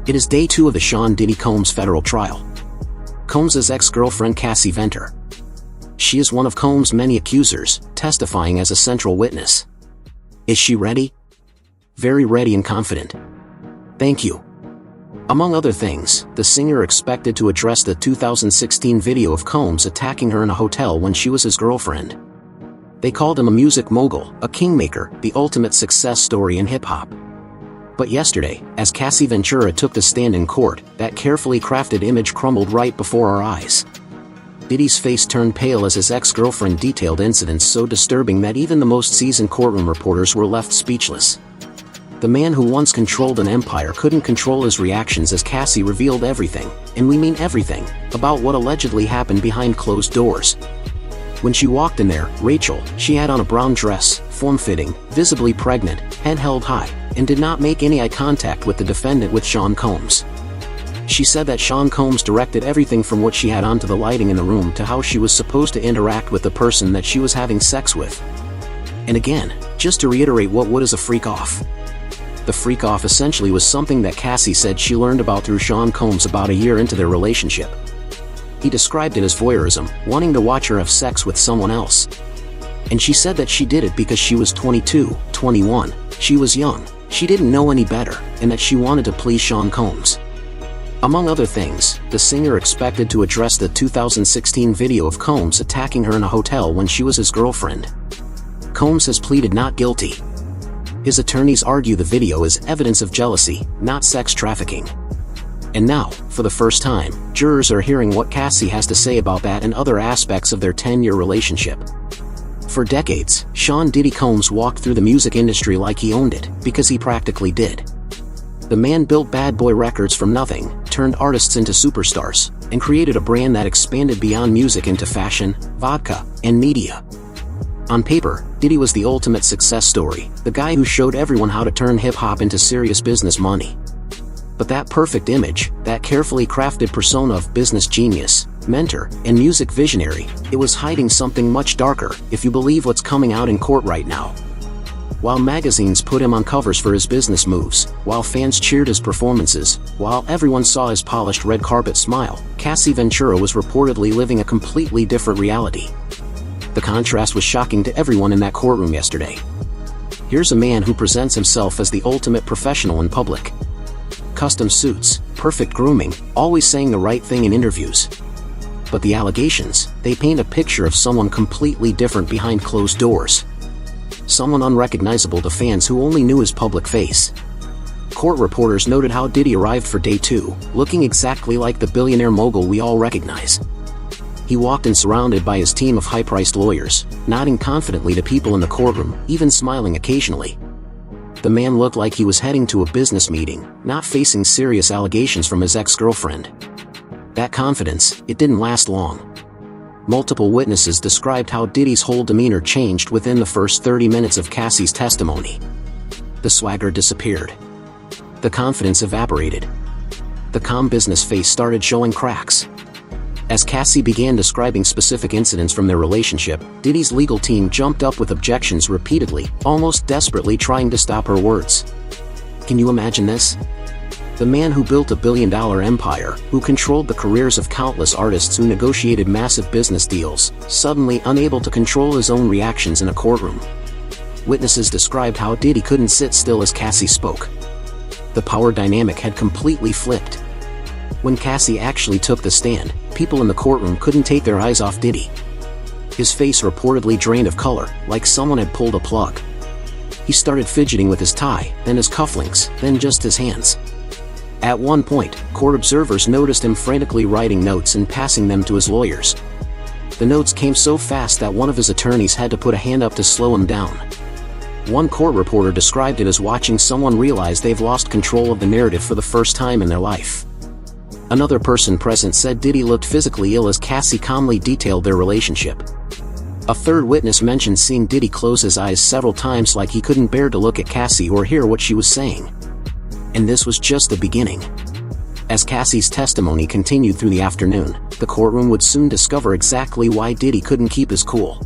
It is day 2 of the Sean Diddy Combs federal trial. Combs' ex-girlfriend Cassie Ventura. She is one of Combs' many accusers, testifying as a central witness. Is she ready? Very ready and confident. Thank you. Among other things, the singer expected to address the 2016 video of Combs attacking her in a hotel when she was his girlfriend. They called him a music mogul, a kingmaker, the ultimate success story in hip-hop. But yesterday, as Cassie Ventura took the stand in court, that carefully crafted image crumbled right before our eyes. Diddy's face turned pale as his ex-girlfriend detailed incidents so disturbing that even the most seasoned courtroom reporters were left speechless. The man who once controlled an empire couldn't control his reactions as Cassie revealed everything, and we mean everything, about what allegedly happened behind closed doors. When she walked in there, Rachel, she had on a brown dress, form-fitting, visibly pregnant, head held high, and did not make any eye contact with the defendant with Sean Combs. She said that Sean Combs directed everything from what she had on to the lighting in the room to how she was supposed to interact with the person that she was having sex with. And again, just to reiterate what is a freak-off. The freak-off essentially was something that Cassie said she learned about through Sean Combs about a year into their relationship. He described it as voyeurism, wanting to watch her have sex with someone else. And she said that she did it because she was 22, 21, she was young, she didn't know any better, and that she wanted to please Sean Combs. Among other things, the singer expected to address the 2016 video of Combs attacking her in a hotel when she was his girlfriend. Combs has pleaded not guilty. His attorneys argue the video is evidence of jealousy, not sex trafficking. And now, for the first time, jurors are hearing what Cassie has to say about that and other aspects of their 10-year relationship. For decades, Sean Diddy Combs walked through the music industry like he owned it, because he practically did. The man built Bad Boy Records from nothing, turned artists into superstars, and created a brand that expanded beyond music into fashion, vodka, and media. On paper, Diddy was the ultimate success story, the guy who showed everyone how to turn hip-hop into serious business money. But that perfect image, that carefully crafted persona of business genius, mentor, and music visionary, it was hiding something much darker, if you believe what's coming out in court right now. While magazines put him on covers for his business moves, while fans cheered his performances, while everyone saw his polished red carpet smile, Cassie Ventura was reportedly living a completely different reality. The contrast was shocking to everyone in that courtroom yesterday. Here's a man who presents himself as the ultimate professional in public. Custom suits, perfect grooming, always saying the right thing in interviews. But the allegations, they paint a picture of someone completely different behind closed doors. Someone unrecognizable to fans who only knew his public face. Court reporters noted how Diddy arrived for day 2, looking exactly like the billionaire mogul we all recognize. He walked in surrounded by his team of high-priced lawyers, nodding confidently to people in the courtroom, even smiling occasionally. The man looked like he was heading to a business meeting, not facing serious allegations from his ex-girlfriend. That confidence, it didn't last long. Multiple witnesses described how Diddy's whole demeanor changed within the first 30 minutes of Cassie's testimony. The swagger disappeared. The confidence evaporated. The calm business face started showing cracks. As Cassie began describing specific incidents from their relationship, Diddy's legal team jumped up with objections repeatedly, almost desperately trying to stop her words. Can you imagine this? The man who built a billion-dollar empire, who controlled the careers of countless artists who negotiated massive business deals, suddenly unable to control his own reactions in a courtroom. Witnesses described how Diddy couldn't sit still as Cassie spoke. The power dynamic had completely flipped. When Cassie actually took the stand, people in the courtroom couldn't take their eyes off Diddy. His face reportedly drained of color, like someone had pulled a plug. He started fidgeting with his tie, then his cufflinks, then just his hands. At one point, court observers noticed him frantically writing notes and passing them to his lawyers. The notes came so fast that one of his attorneys had to put a hand up to slow him down. One court reporter described it as watching someone realize they've lost control of the narrative for the first time in their life. Another person present said Diddy looked physically ill as Cassie calmly detailed their relationship. A third witness mentioned seeing Diddy close his eyes several times like he couldn't bear to look at Cassie or hear what she was saying. And this was just the beginning. As Cassie's testimony continued through the afternoon, the courtroom would soon discover exactly why Diddy couldn't keep his cool.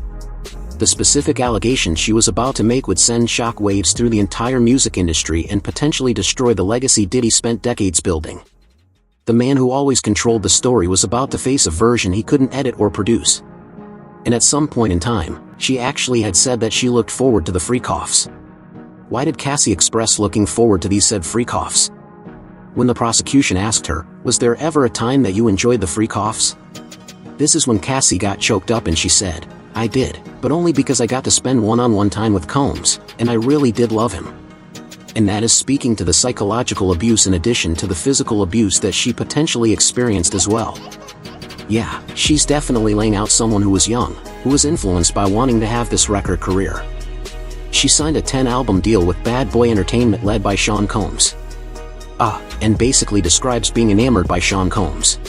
The specific allegation she was about to make would send shockwaves through the entire music industry and potentially destroy the legacy Diddy spent decades building. The man who always controlled the story was about to face a version he couldn't edit or produce. And at some point in time, she actually had said that she looked forward to the freak-offs. Why did Cassie express looking forward to these said freak-offs? When the prosecution asked her, was there ever a time that you enjoyed the freak-offs? This is when Cassie got choked up and she said, I did, but only because I got to spend one-on-one time with Combs, and I really did love him. And that is speaking to the psychological abuse in addition to the physical abuse that she potentially experienced as well. Yeah, she's definitely laying out someone who was young, who was influenced by wanting to have this record career. She signed a 10-album deal with Bad Boy Entertainment led by Sean Combs. And basically describes being enamored by Sean Combs.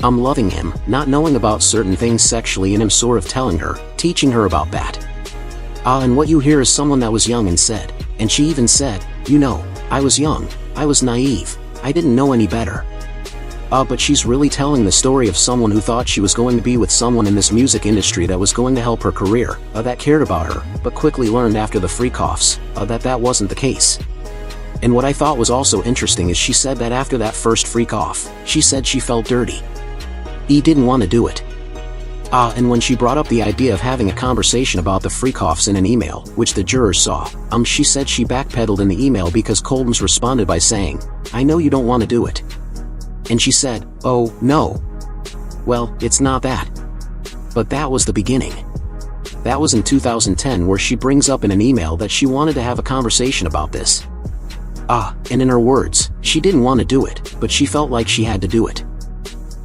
I'm loving him, not knowing about certain things sexually and him sort of telling her, teaching her about that. And what you hear is someone that was young and said, and she even said, you know, I was young, I was naive, I didn't know any better. But she's really telling the story of someone who thought she was going to be with someone in this music industry that was going to help her career, that cared about her, but quickly learned after the freak-offs, that wasn't the case. And what I thought was also interesting is she said that after that first freak-off, she said she felt dirty. He didn't want to do it. And when she brought up the idea of having a conversation about the freak-offs in an email, which the jurors saw, she said she backpedaled in the email because Combs responded by saying, I know you don't want to do it. And she said, oh, no. Well, it's not that. But that was the beginning. That was in 2010 where she brings up in an email that she wanted to have a conversation about this. And in her words, she didn't want to do it, but she felt like she had to do it.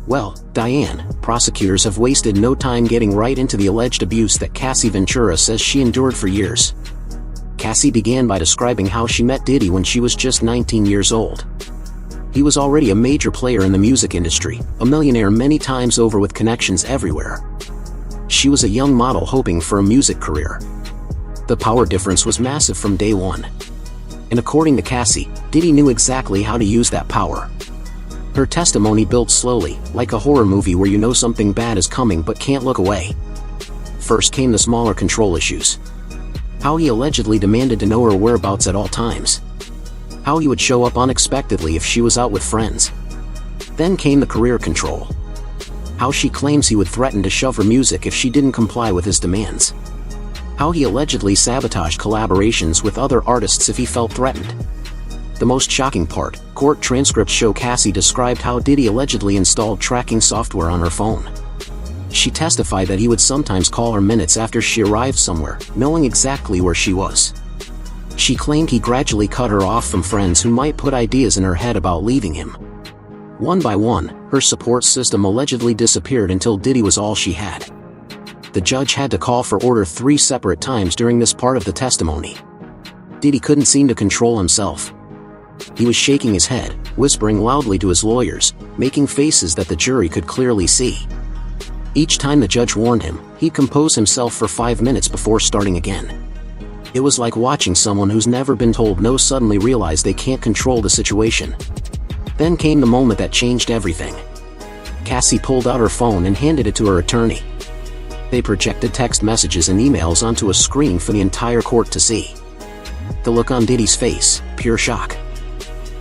Well, Diane, prosecutors have wasted no time getting right into the alleged abuse that Cassie Ventura says she endured for years. Cassie began by describing how she met Diddy when she was just 19 years old. He was already a major player in the music industry, a millionaire many times over with connections everywhere. She was a young model hoping for a music career. The power difference was massive from day one. And according to Cassie, Diddy knew exactly how to use that power. Her testimony built slowly, like a horror movie where you know something bad is coming but can't look away. First came the smaller control issues. How he allegedly demanded to know her whereabouts at all times. How he would show up unexpectedly if she was out with friends. Then came the career control. How she claims he would threaten to shove her music if she didn't comply with his demands. How he allegedly sabotaged collaborations with other artists if he felt threatened. The most shocking part, court transcripts show Cassie described how Diddy allegedly installed tracking software on her phone. She testified that he would sometimes call her minutes after she arrived somewhere, knowing exactly where she was. She claimed he gradually cut her off from friends who might put ideas in her head about leaving him. One by one, her support system allegedly disappeared until Diddy was all she had. The judge had to call for order 3 separate times during this part of the testimony. Diddy couldn't seem to control himself. He was shaking his head, whispering loudly to his lawyers, making faces that the jury could clearly see. Each time the judge warned him, he'd compose himself for 5 minutes before starting again. It was like watching someone who's never been told no suddenly realize they can't control the situation. Then came the moment that changed everything. Cassie pulled out her phone and handed it to her attorney. They projected text messages and emails onto a screen for the entire court to see. The look on Diddy's face, pure shock.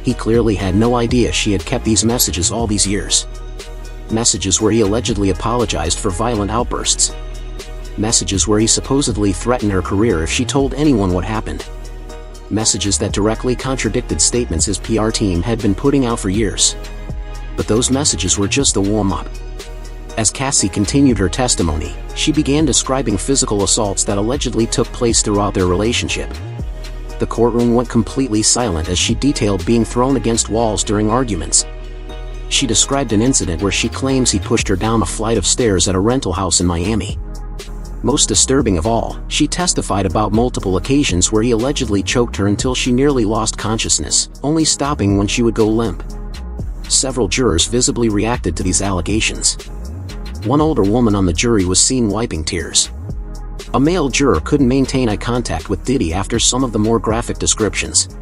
He clearly had no idea she had kept these messages all these years. Messages where he allegedly apologized for violent outbursts. Messages where he supposedly threatened her career if she told anyone what happened. Messages that directly contradicted statements his PR team had been putting out for years. But those messages were just the warm-up. As Cassie continued her testimony, she began describing physical assaults that allegedly took place throughout their relationship. The courtroom went completely silent as she detailed being thrown against walls during arguments. She described an incident where she claims he pushed her down a flight of stairs at a rental house in Miami. Most disturbing of all, she testified about multiple occasions where he allegedly choked her until she nearly lost consciousness, only stopping when she would go limp. Several jurors visibly reacted to these allegations. One older woman on the jury was seen wiping tears. A male juror couldn't maintain eye contact with Diddy after some of the more graphic descriptions.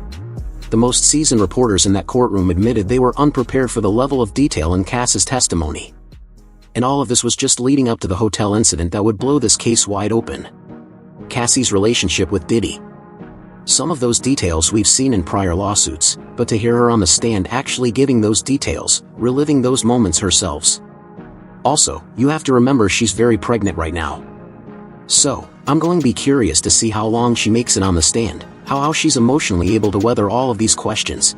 The most seasoned reporters in that courtroom admitted they were unprepared for the level of detail in Cass's testimony. And all of this was just leading up to the hotel incident that would blow this case wide open. Cassie's relationship with Diddy. Some of those details we've seen in prior lawsuits, but to hear her on the stand actually giving those details, reliving those moments herself. Also, you have to remember she's very pregnant right now. So, I'm going to be curious to see how long she makes it on the stand, how she's emotionally able to weather all of these questions.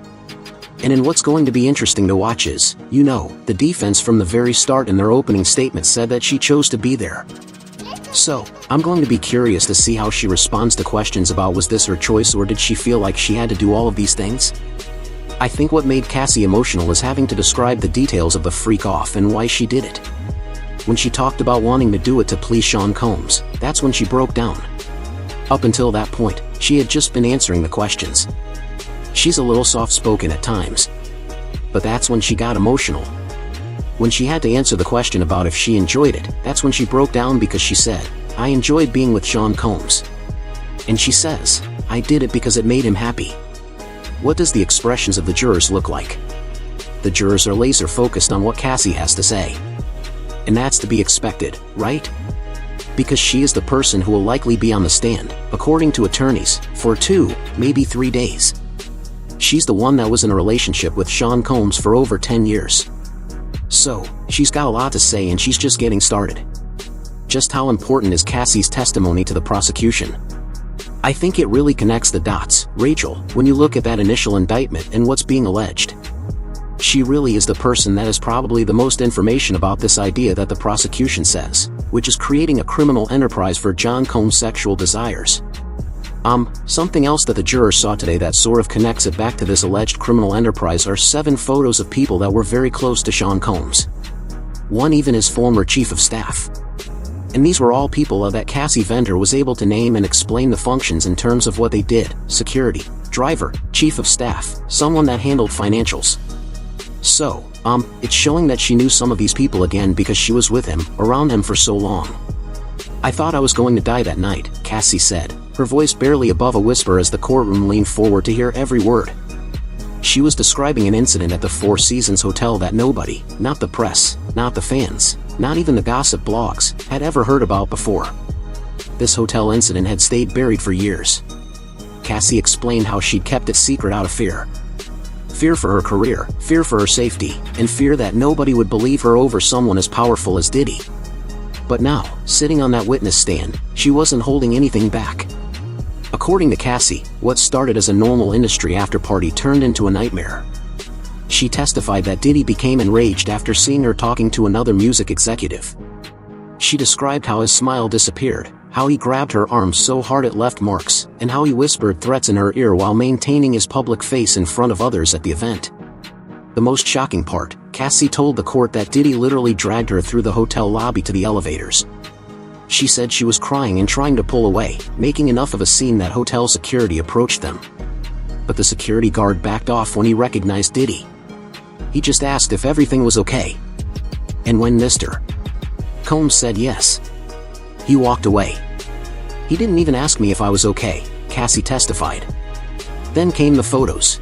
And in what's going to be interesting to watch is, the defense from the very start in their opening statement said that she chose to be there. So, I'm going to be curious to see how she responds to questions about was this her choice or did she feel like she had to do all of these things? I think what made Cassie emotional is having to describe the details of the freak off and why she did it. When she talked about wanting to do it to please Sean Combs, that's when she broke down. Up until that point, she had just been answering the questions. She's a little soft-spoken at times. But that's when she got emotional. When she had to answer the question about if she enjoyed it, that's when she broke down because she said, "I enjoyed being with Sean Combs." And she says, "I did it because it made him happy." What does the expressions of the jurors look like? The jurors are laser-focused on what Cassie has to say. And that's to be expected, right? Because she is the person who will likely be on the stand, according to attorneys, for 2, maybe 3 days. She's the one that was in a relationship with Sean Combs for over 10 years. So, she's got a lot to say and she's just getting started. Just how important is Cassie's testimony to the prosecution? I think it really connects the dots, Rachel, when you look at that initial indictment and what's being alleged. She really is the person that has probably the most information about this idea that the prosecution says, which is creating a criminal enterprise for John Combs' sexual desires. Something else that the jurors saw today that sort of connects it back to this alleged criminal enterprise are 7 photos of people that were very close to Sean Combs. One even his former chief of staff. And these were all people that Cassie Ventura was able to name and explain the functions in terms of what they did: security, driver, chief of staff, someone that handled financials. So, it's showing that she knew some of these people again because she was with him, around him for so long. "I thought I was going to die that night," Cassie said, her voice barely above a whisper as the courtroom leaned forward to hear every word. She was describing an incident at the Four Seasons Hotel that nobody, not the press, not the fans, not even the gossip blogs, had ever heard about before. This hotel incident had stayed buried for years. Cassie explained how she'd kept it secret out of fear. Fear for her career, fear for her safety, and fear that nobody would believe her over someone as powerful as Diddy. But now, sitting on that witness stand, she wasn't holding anything back. According to Cassie, what started as a normal industry after-party turned into a nightmare. She testified that Diddy became enraged after seeing her talking to another music executive. She described how his smile disappeared, how he grabbed her arms so hard it left marks, and how he whispered threats in her ear while maintaining his public face in front of others at the event. The most shocking part, Cassie told the court that Diddy literally dragged her through the hotel lobby to the elevators. She said she was crying and trying to pull away, making enough of a scene that hotel security approached them. But the security guard backed off when he recognized Diddy. He just asked if everything was okay. And when Mr. Combs said yes, he walked away. "He didn't even ask me if I was okay," Cassie testified. Then came the photos.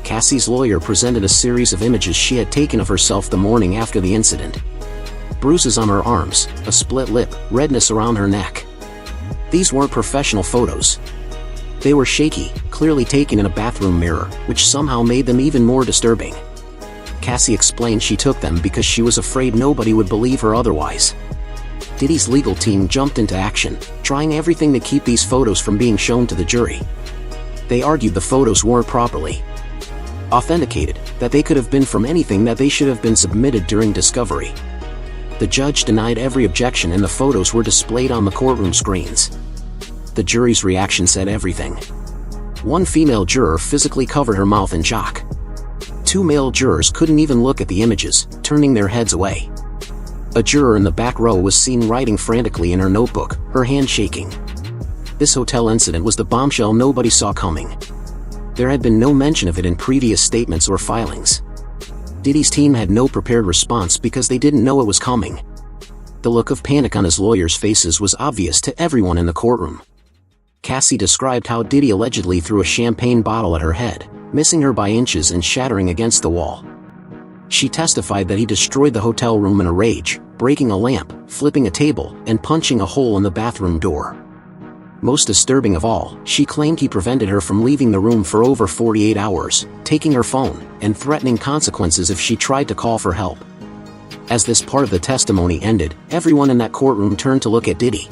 Cassie's lawyer presented a series of images she had taken of herself the morning after the incident. Bruises on her arms, a split lip, redness around her neck. These weren't professional photos. They were shaky, clearly taken in a bathroom mirror, which somehow made them even more disturbing. Cassie explained she took them because she was afraid nobody would believe her otherwise. Diddy's legal team jumped into action, trying everything to keep these photos from being shown to the jury. They argued the photos weren't properly authenticated, that they could have been from anything, that they should have been submitted during discovery. The judge denied every objection and the photos were displayed on the courtroom screens. The jury's reaction said everything. One female juror physically covered her mouth in shock. 2 male jurors couldn't even look at the images, turning their heads away. A juror in the back row was seen writing frantically in her notebook, her hand shaking. This hotel incident was the bombshell nobody saw coming. There had been no mention of it in previous statements or filings. Diddy's team had no prepared response because they didn't know it was coming. The look of panic on his lawyers' faces was obvious to everyone in the courtroom. Cassie described how Diddy allegedly threw a champagne bottle at her head, missing her by inches and shattering against the wall. She testified that he destroyed the hotel room in a rage, breaking a lamp, flipping a table, and punching a hole in the bathroom door. Most disturbing of all, she claimed he prevented her from leaving the room for over 48 hours, taking her phone, and threatening consequences if she tried to call for help. As this part of the testimony ended, everyone in that courtroom turned to look at Diddy.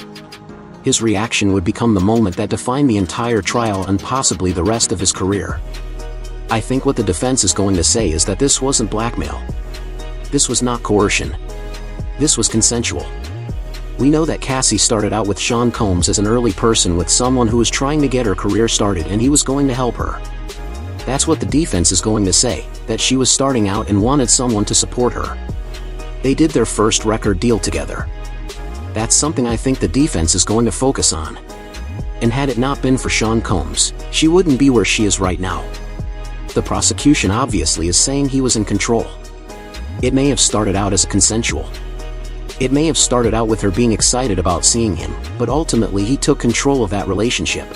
His reaction would become the moment that defined the entire trial and possibly the rest of his career. I think what the defense is going to say is that this wasn't blackmail. This was not coercion. This was consensual. We know that Cassie started out with Sean Combs as an early person with someone who was trying to get her career started and he was going to help her. That's what the defense is going to say, that she was starting out and wanted someone to support her. They did their first record deal together. That's something I think the defense is going to focus on. And had it not been for Sean Combs, she wouldn't be where she is right now. The prosecution obviously is saying he was in control. It may have started out as a consensual. It may have started out with her being excited about seeing him, but ultimately he took control of that relationship.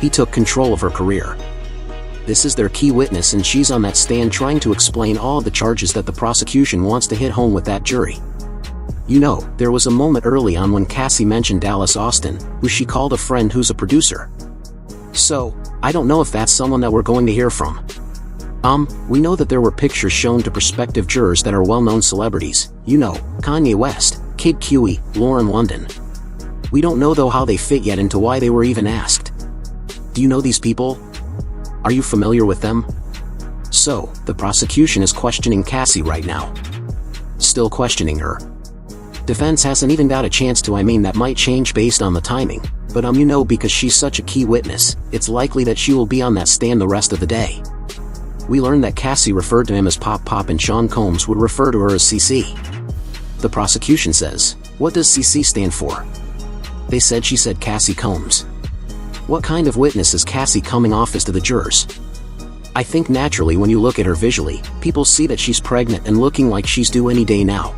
He took control of her career. This is their key witness and she's on that stand trying to explain all of the charges that the prosecution wants to hit home with that jury. You know, there was a moment early on when Cassie mentioned Dallas Austin, who she called a friend who's a producer. So, I don't know if that's someone that we're going to hear from. We know that there were pictures shown to prospective jurors that are well-known celebrities, you know, Kanye West, Kid Cudi, Lauren London. We don't know though how they fit yet into why they were even asked. Do you know these people? Are you familiar with them? So, the prosecution is questioning Cassie right now. Still questioning her. Defense hasn't even got a chance to. That might change based on the timing, but you know, because she's such a key witness, it's likely that she will be on that stand the rest of the day. We learned that Cassie referred to him as Pop Pop and Sean Combs would refer to her as CC. The prosecution says, what does CC stand for? They said she said Cassie Combs. What kind of witness is Cassie coming off as to the jurors? I think naturally when you look at her visually, people see that she's pregnant and looking like she's due any day now.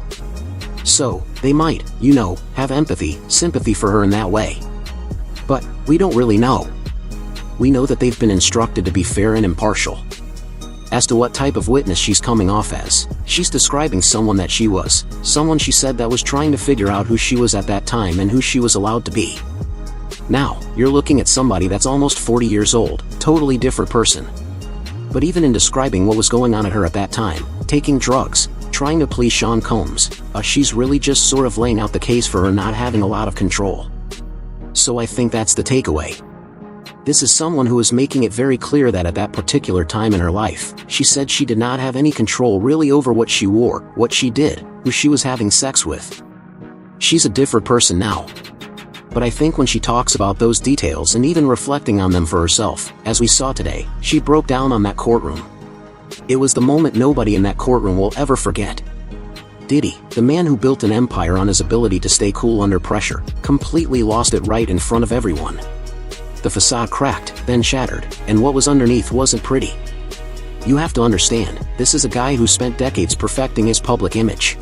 So, they might, you know, have empathy, sympathy for her in that way. But, we don't really know. We know that they've been instructed to be fair and impartial. As to what type of witness she's coming off as, she's describing someone that she was, someone she said that was trying to figure out who she was at that time and who she was allowed to be. Now, you're looking at somebody that's almost 40 years old, totally different person. But even in describing what was going on at her at that time, taking drugs, trying to please Sean Combs, she's really just sort of laying out the case for her not having a lot of control. So I think that's the takeaway. This is someone who is making it very clear that at that particular time in her life, she said she did not have any control really over what she wore, what she did, who she was having sex with. She's a different person now. But I think when she talks about those details and even reflecting on them for herself, as we saw today, she broke down on that courtroom. It was the moment nobody in that courtroom will ever forget. Diddy, the man who built an empire on his ability to stay cool under pressure, completely lost it right in front of everyone. The facade cracked, then shattered, and what was underneath wasn't pretty. You have to understand, this is a guy who spent decades perfecting his public image.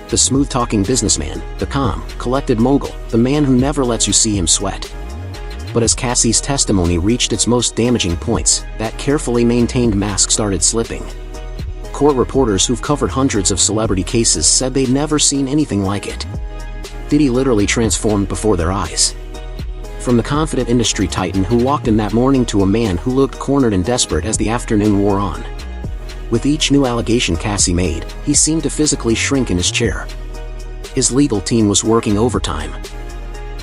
The smooth-talking businessman, the calm, collected mogul, the man who never lets you see him sweat. But as Cassie's testimony reached its most damaging points, that carefully maintained mask started slipping. Court reporters who've covered hundreds of celebrity cases said they'd never seen anything like it. Diddy literally transformed before their eyes. From the confident industry titan who walked in that morning to a man who looked cornered and desperate as the afternoon wore on. With each new allegation Cassie made, he seemed to physically shrink in his chair. His legal team was working overtime.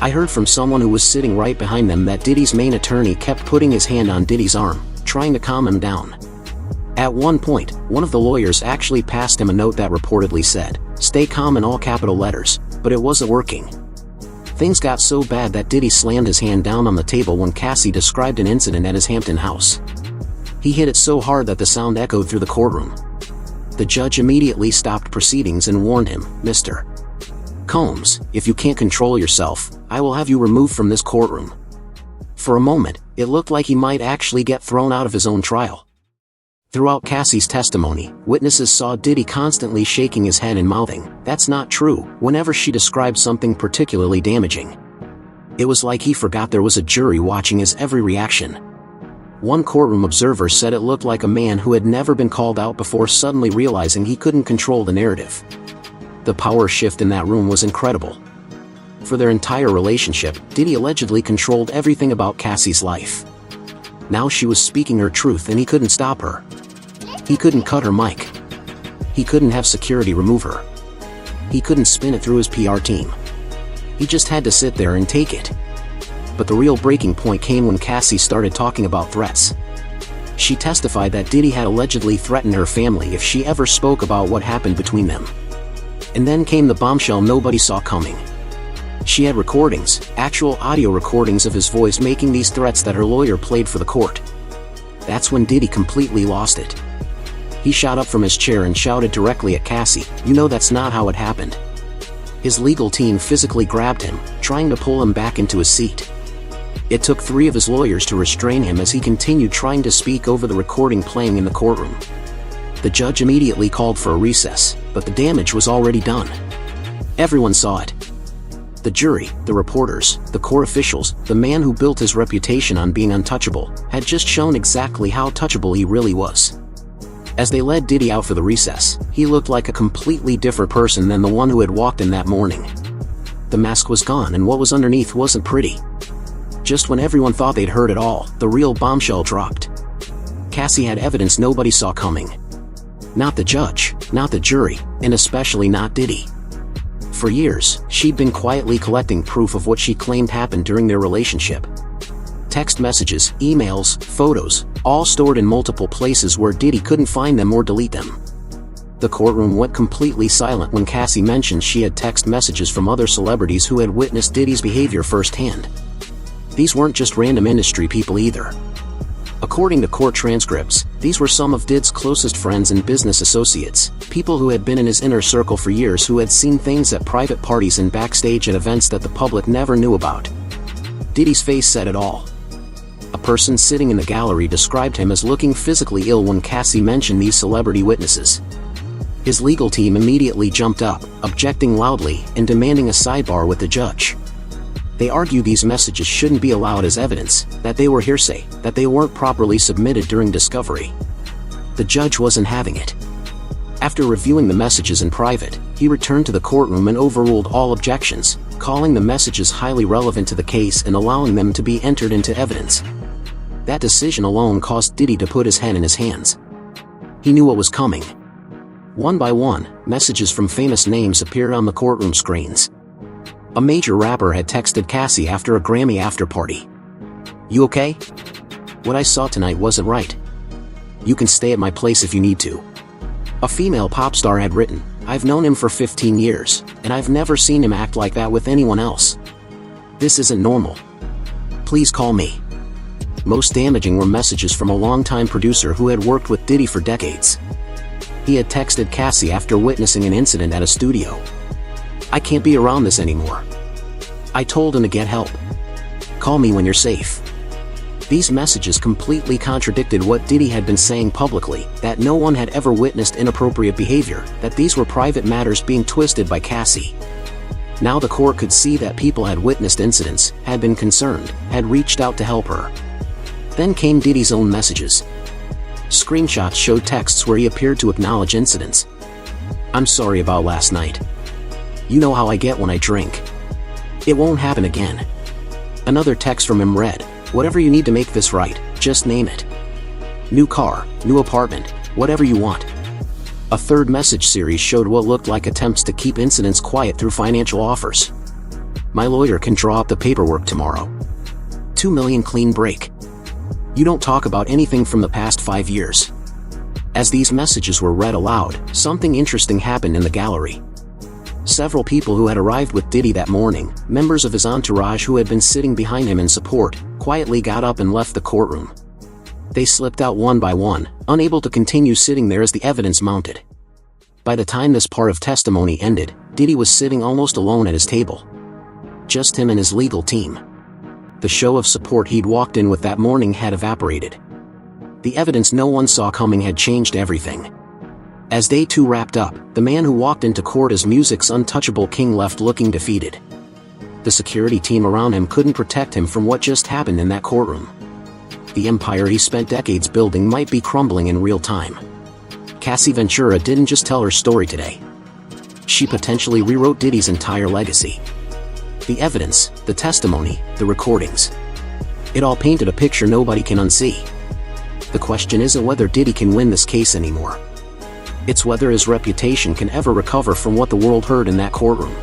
I heard from someone who was sitting right behind them that Diddy's main attorney kept putting his hand on Diddy's arm, trying to calm him down. At one point, one of the lawyers actually passed him a note that reportedly said, "Stay calm" in all capital letters, but it wasn't working. Things got so bad that Diddy slammed his hand down on the table when Cassie described an incident at his Hampton house. He hit it so hard that the sound echoed through the courtroom. The judge immediately stopped proceedings and warned him, "Mr. Combs, if you can't control yourself, I will have you removed from this courtroom." For a moment, it looked like he might actually get thrown out of his own trial. Throughout Cassie's testimony, witnesses saw Diddy constantly shaking his head and mouthing, "That's not true," whenever she described something particularly damaging. It was like he forgot there was a jury watching his every reaction. One courtroom observer said it looked like a man who had never been called out before suddenly realizing he couldn't control the narrative. The power shift in that room was incredible. For their entire relationship, Diddy allegedly controlled everything about Cassie's life. Now she was speaking her truth and he couldn't stop her. He couldn't cut her mic. He couldn't have security remove her. He couldn't spin it through his PR team. He just had to sit there and take it. But the real breaking point came when Cassie started talking about threats. She testified that Diddy had allegedly threatened her family if she ever spoke about what happened between them. And then came the bombshell nobody saw coming. She had recordings, actual audio recordings of his voice making these threats that her lawyer played for the court. That's when Diddy completely lost it. He shot up from his chair and shouted directly at Cassie, "You know that's not how it happened." His legal team physically grabbed him, trying to pull him back into his seat. It took 3 of his lawyers to restrain him as he continued trying to speak over the recording playing in the courtroom. The judge immediately called for a recess, but the damage was already done. Everyone saw it. The jury, the reporters, the court officials, the man who built his reputation on being untouchable, had just shown exactly how touchable he really was. As they led Diddy out for the recess, he looked like a completely different person than the one who had walked in that morning. The mask was gone and what was underneath wasn't pretty. Just when everyone thought they'd heard it all, the real bombshell dropped. Cassie had evidence nobody saw coming. Not the judge, not the jury, and especially not Diddy. For years, she'd been quietly collecting proof of what she claimed happened during their relationship. Text messages, emails, photos, all stored in multiple places where Diddy couldn't find them or delete them. The courtroom went completely silent when Cassie mentioned she had text messages from other celebrities who had witnessed Diddy's behavior firsthand. These weren't just random industry people either. According to court transcripts, these were some of Diddy's closest friends and business associates, people who had been in his inner circle for years who had seen things at private parties and backstage at events that the public never knew about. Diddy's face said it all. A person sitting in the gallery described him as looking physically ill when Cassie mentioned these celebrity witnesses. His legal team immediately jumped up, objecting loudly and demanding a sidebar with the judge. They argued these messages shouldn't be allowed as evidence, that they were hearsay, that they weren't properly submitted during discovery. The judge wasn't having it. After reviewing the messages in private, he returned to the courtroom and overruled all objections, calling the messages highly relevant to the case and allowing them to be entered into evidence. That decision alone caused Diddy to put his head in his hands. He knew what was coming. One by one, messages from famous names appeared on the courtroom screens. A major rapper had texted Cassie after a Grammy after-party. "You okay? What I saw tonight wasn't right. You can stay at my place if you need to." A female pop star had written, "I've known him for 15 years, and I've never seen him act like that with anyone else. This isn't normal. Please call me." Most damaging were messages from a longtime producer who had worked with Diddy for decades. He had texted Cassie after witnessing an incident at a studio. "I can't be around this anymore. I told him to get help. Call me when you're safe." These messages completely contradicted what Diddy had been saying publicly, that no one had ever witnessed inappropriate behavior, that these were private matters being twisted by Cassie. Now the court could see that people had witnessed incidents, had been concerned, had reached out to help her. Then came Diddy's own messages. Screenshots showed texts where he appeared to acknowledge incidents. "I'm sorry about last night. You know how I get when I drink. It won't happen again." Another text from him read, "Whatever you need to make this right, just name it. New car, new apartment, whatever you want." A third message series showed what looked like attempts to keep incidents quiet through financial offers. "My lawyer can draw up the paperwork tomorrow. $2 million clean break. You don't talk about anything from the past 5 years." As these messages were read aloud, something interesting happened in the gallery. Several people who had arrived with Diddy that morning, members of his entourage who had been sitting behind him in support, quietly got up and left the courtroom. They slipped out one by one, unable to continue sitting there as the evidence mounted. By the time this part of testimony ended, Diddy was sitting almost alone at his table. Just him and his legal team. The show of support he'd walked in with that morning had evaporated. The evidence no one saw coming had changed everything. As day 2 wrapped up, the man who walked into court as music's untouchable king left looking defeated. The security team around him couldn't protect him from what just happened in that courtroom. The empire he spent decades building might be crumbling in real time. Cassie Ventura didn't just tell her story today. She potentially rewrote Diddy's entire legacy. The evidence, the testimony, the recordings. It all painted a picture nobody can unsee. The question isn't whether Diddy can win this case anymore. It's whether his reputation can ever recover from what the world heard in that courtroom.